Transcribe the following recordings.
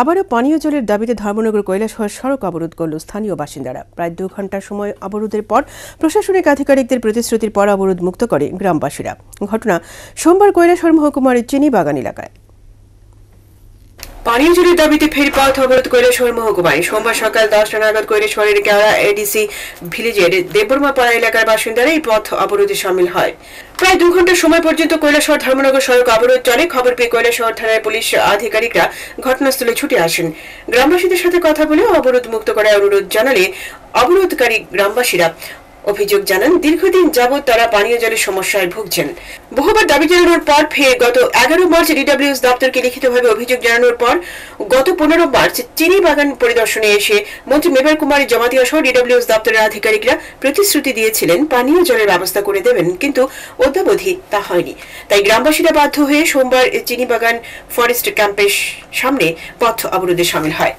আবারও পানীয় জলের দাবিতে ধর্মনগর কৈলাসহর সড়ক অবরোধ করল স্থানীয় বাসিন্দারা। প্রায় 2 ঘণ্টা সময় অবরোধের পর প্রশাসনিক আধিকারিকদের প্রতিশ্রুতির পর অবরোধ মুক্ত করে গ্রামবাসীরা। ঘটনা সোমবার কৈলাসহর মহকুমার চিনিবাগান এলাকায়। পানীয় জলের দাবিতে ফের পথ অবরোধ কৈলাসহর মহকুমায়। সোমবার সকাল 10টা নাগাদ কৈলাসহরের কেওড়া এডিসি ভিলেজের দেববর্মাপাড়া এলাকার বাসিন্দারা এই পথ অবরোধে সামিল হয়। প্রায় 2 ঘণ্টা সময় পর্যন্ত কৈলাসহর ধর্মনগর সড়ক অবরোধ চলে। খবর পেয়ে কৈলাসহর থানার পুলিশ আধিকারিকরা ঘটনাস্থলে ছুটে আসেন। গ্রামবাসীদের সাথে কথা বলে অবরোধ মুক্ত করার অনুরোধ জানালে অবরোধকারী গ্রামবাসীরা অভিযোগ জানান, দীর্ঘদিন যাবৎ তারা পানীয় জলের সমস্যায় ভুগছেন। বহুবার দাবি জানানোর পর ফের গত 11 মার্চ ডিডব্লিউএস দপ্তরকে লিখিতভাবে অভিযোগ জানানোর পর গত 15 মার্চ চিনিবাগান পরিদর্শনে এসে মন্ত্রী মেবার কুমারী জমাতিয়া সহ ডিডব্লিউএস দপ্তরের আধিকারিকরা প্রতিশ্রুতি দিয়েছিলেন পানীয় জলের ব্যবস্থা করে দেবেন, কিন্তু অদ্যাবধি তা হয়নি। তাই গ্রামবাসীরা বাধ্য হয়ে সোমবার চিনিবাগান ফরেস্ট ক্যাম্পের সামনে পথ অবরোধে সামিল হয়।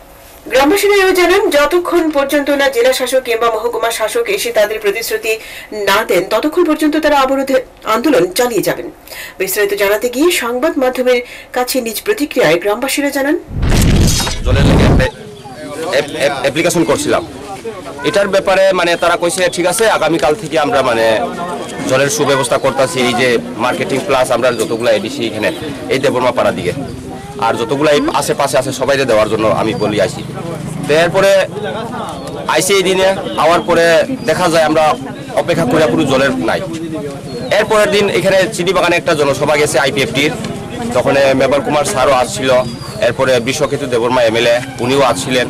গ্রামবাসীরা এও জানান, যতক্ষণ পর্যন্ত না জেলা শাসক কিংবা মহকুমা শাসক এসে তাদের প্রতিশ্রুতি না দেন ততক্ষণ পর্যন্ত তারা অবরোধে আন্দোলন চালিয়ে যাবেন। বিস্তারিত জানাতে গিয়ে সংবাদ মাধ্যমের কাছে নিজ প্রতিক্রিয়ায় গ্রামবাসীরা জানান, জলের অ্যাপ্লিকেশন করছিলাম, এটার ব্যাপারে তারা কইছে ঠিক আছে, আগামীকাল থেকে আমরা জলের সুব্যবস্থা করতেছি। এই যে মার্কেটিং প্লাস আমরা যতগুলো এডিসি এখানে এই দেববর্মা পাড়া দিকে আর যতগুলো আশেপাশে আছে সবাইকে দেওয়ার জন্য আমি বলি আইসি। এরপরে আইসি এই দিনে আওয়ার পরে দেখা যায় আমরা অপেক্ষা করে কোনো জলের নাই। এরপরের দিন এখানে চিনিবাগানে একটা জনসভা গেছে আইপিএফটির, তখন মেবার কুমার স্যারও আসছিল, এরপরে বিশ্বকেতু দেববর্মা এমএলএ উনিও আসছিলেন,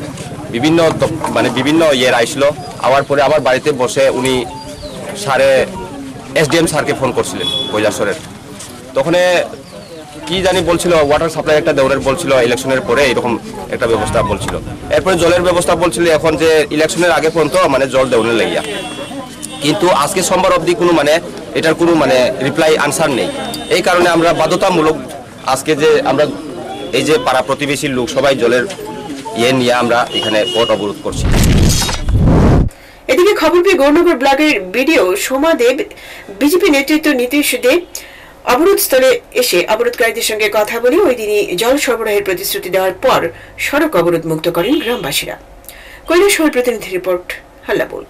বিভিন্ন ইয়ের আইসলো। আওয়ার পরে আমার বাড়িতে বসে উনি এসডিএম স্যারকে ফোন করছিলেন কৈলাসহরের। তখন কি জানি বলছিল ওয়াটার সাপ্লাই একটা দেওয়ার বলছিল, ইলেকশনের পরে এরকম একটা ব্যবস্থা বলছিল। এরপরে জলের ব্যবস্থা বলছিল এখন যে ইলেকশনের আগে পর্যন্ত জল দেওয়ার লাগিয়া, কিন্তু আজকে সোমবার অবধি কোনো এটার কোনো রিপ্লাই আনসার নেই। এই কারণে আমরা বাধ্যতামূলক আজকে যে আমরা এই যে পাড়া প্রতিবেশীর লোক সবাই জলের নিয়ে আমরা এখানে পথ অবরোধ করছি। এদিকে খবর পেয়ে গৌরনগর ব্লকের বিডিও সোমা দেব বিজেপি নেতৃত্ব নীতিশ দেব অবরোধ স্থলে এসে অবরোধকারীদের সঙ্গে কথা বলে ওই দিনই জল সরবরাহের প্রতিশ্রুতি দেওয়ার পর সড়ক অবরোধ মুক্ত করেন গ্রামবাসীরা। কৈলাসহর প্রতিনিধি রিপোর্ট, হাল্লাবোল।